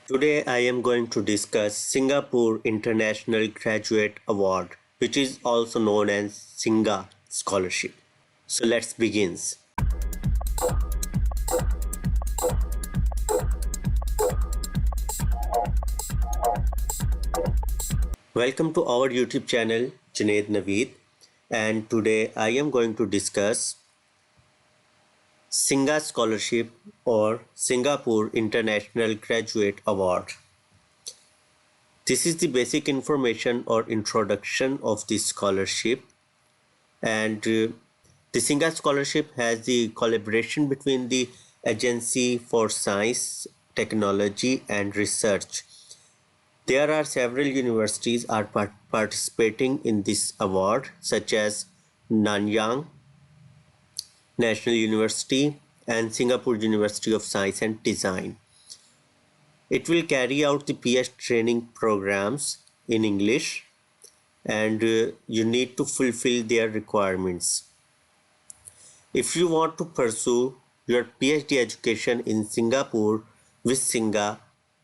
Today I am going to discuss Singapore International Graduate Award, which is also known as Singa Scholarship. So let's begin. Welcome to our YouTube channel Junaid Naveed, and today I am going to discuss Singa Scholarship or Singapore International Graduate Award. This is the basic information or introduction of this scholarship, and the Singa Scholarship has the collaboration between the Agency for Science, Technology and Research. There are several universities are participating in this award, such as Nanyang National University and Singapore University of Science and Design. It will carry out the PS training programs in English, and you need to fulfill their requirements. If you want to pursue your PhD education in Singapore with Singa,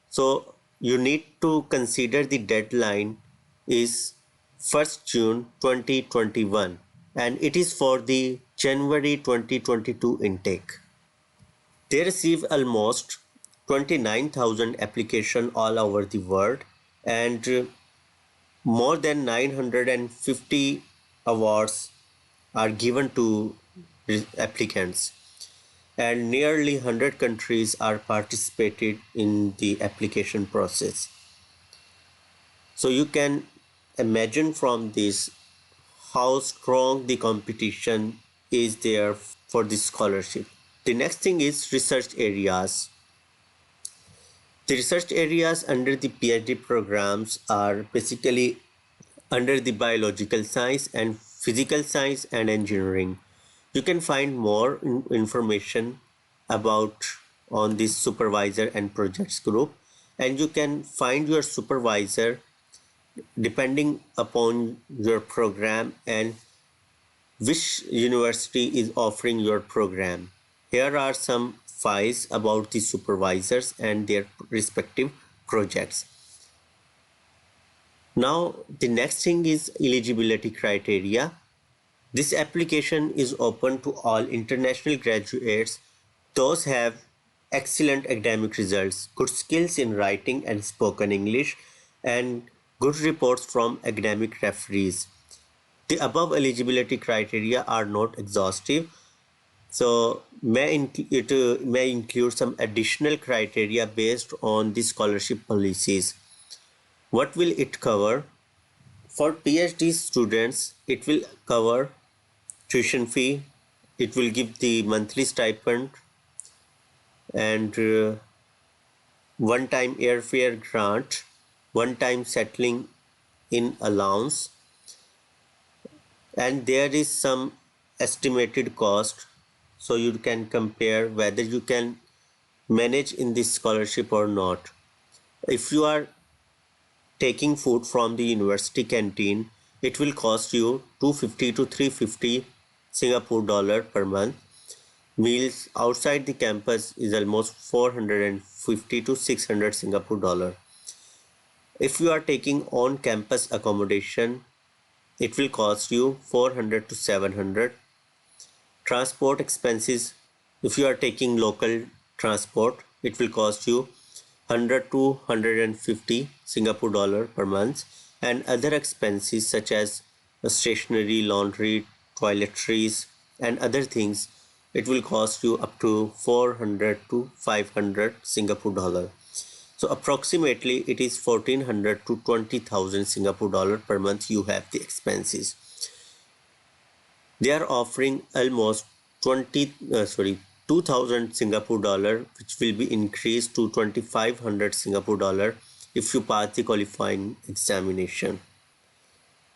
so you need to consider the deadline is 1st June 2021, and it is for the January 2022 intake. They receive almost 29,000 applications all over the world, and more than 950 awards are given to applicants, and nearly 100 countries are participated in the application process. So you can imagine from this how strong the competition is there for this scholarship. The next thing is research areas. The research areas under the PhD programs are basically under the biological science and physical science and engineering. You can find more information about on this supervisor and projects group, and you can find your supervisor depending upon your program and which university is offering your program. Here are some files about the supervisors and their respective projects. Now the next thing is eligibility criteria. This application is open to all international graduates. Those have excellent academic results, good skills in writing and spoken English, and good reports from academic referees. The above eligibility criteria are not exhaustive, so it may include some additional criteria based on the scholarship policies. What will it cover? For PhD students, it will cover tuition fee, it will give the monthly stipend, and one-time airfare grant, one-time settling in allowance, and there is some estimated cost, so you can compare whether you can manage in this scholarship or not. If you are taking food from the university canteen, it will cost you 250 to 350 Singapore dollar per month. Meals outside the campus is almost 450 to 600 Singapore dollar. If you are taking on campus accommodation, it will cost you 400 to 700. Transport expenses, if you are taking local transport, it will cost you 100 to 150 Singapore dollar per month, and other expenses such as stationery, laundry, toiletries and other things, it will cost you up to 400 to 500 Singapore dollar. So approximately it is 1400 to 20,000 Singapore dollar per month you have the expenses. They are offering almost 2,000 Singapore dollar, which will be increased to 2,500 Singapore dollar if you pass the qualifying examination.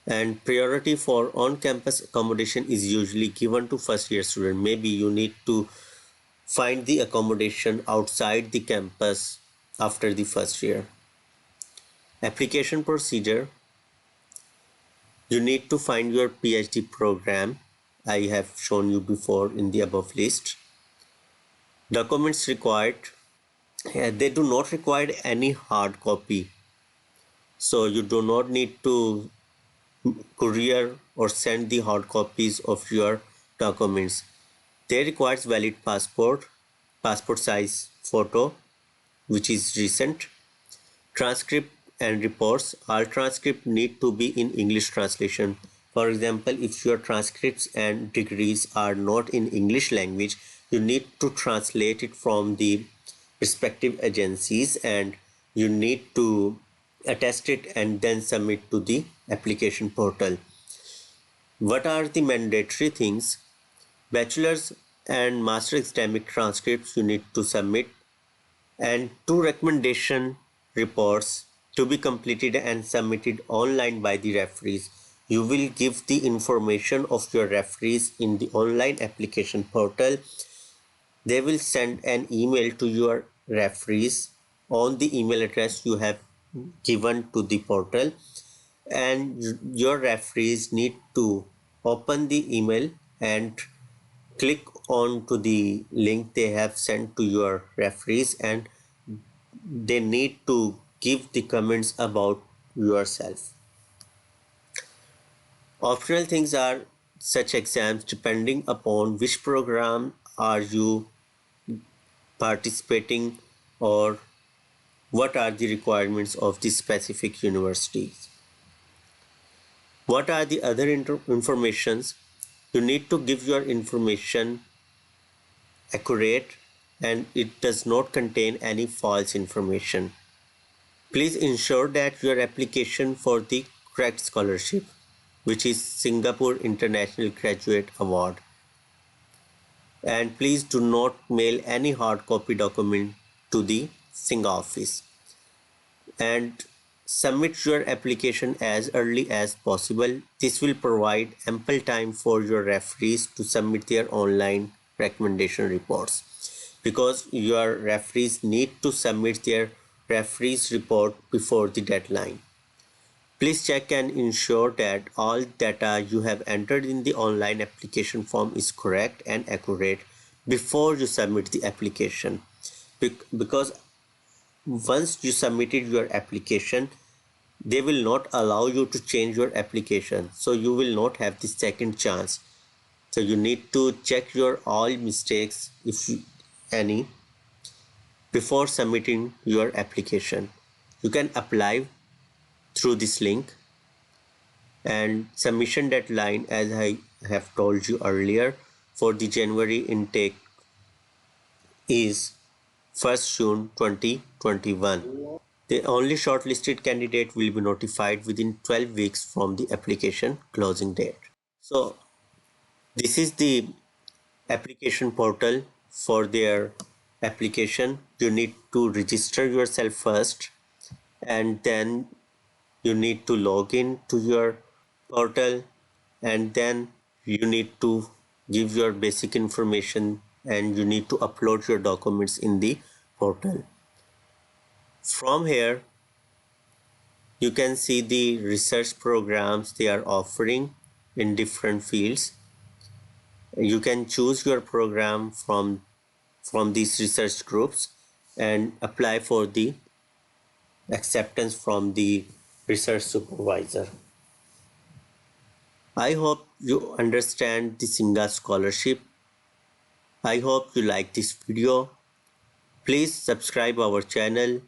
And priority for on-campus accommodation is usually given to first-year student. Maybe you need to find the accommodation outside the campus after the first year. Application procedure: you need to find your PhD program. I have shown you before in the above list. Documents required: They do not require any hard copy, so you do not need to courier or send the hard copies of your documents. They requires valid passport size photo, which is recent, transcript and reports. All transcript need to be in English translation. For example, if your transcripts and degrees are not in English language, you need to translate it from the respective agencies, and you need to attest it and then submit to the application portal. What are the mandatory things? Bachelor's and master academic transcripts you need to submit, and 2 recommendation reports to be completed and submitted online by the referees. You will give the information of your referees in the online application portal. They will send an email to your referees on the email address you have given to the portal, and your referees need to open the email and click on to the link they have sent to your referees, and they need to give the comments about yourself. Optional things are such exams depending upon which program are you participating or what are the requirements of the specific universities. What are the other informations? You need to give your information accurate and it does not contain any false information. Please ensure that your application for the correct scholarship, which is Singapore International Graduate Award, and please do not mail any hard copy document to the Singa office, and submit your application as early as possible. This will provide ample time for your referees to submit their online recommendation reports, because your referees need to submit their referees report before the deadline. Please check and ensure that all data you have entered in the online application form is correct and accurate before you submit the application, because once you submitted your application, they will not allow you to change your application, so you will not have the second chance. So you need to check your all mistakes, if any, before submitting your application. You can apply through this link, and submission deadline, as I have told you earlier, for the January intake is 1st June 2021. The only shortlisted candidate will be notified within 12 weeks from the application closing date. So this is the application portal for their application. You need to register yourself first, and then you need to log in to your portal, and then you need to give your basic information and you need to upload your documents in the portal. From here you can see the research programs they are offering in different fields. You can choose your program from these research groups and apply for the acceptance from the research supervisor. I hope you understand the Singa scholarship. I hope you like this video. Please subscribe our channel,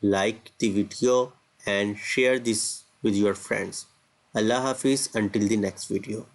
like the video and share this with your friends. Allah Hafiz until the next video.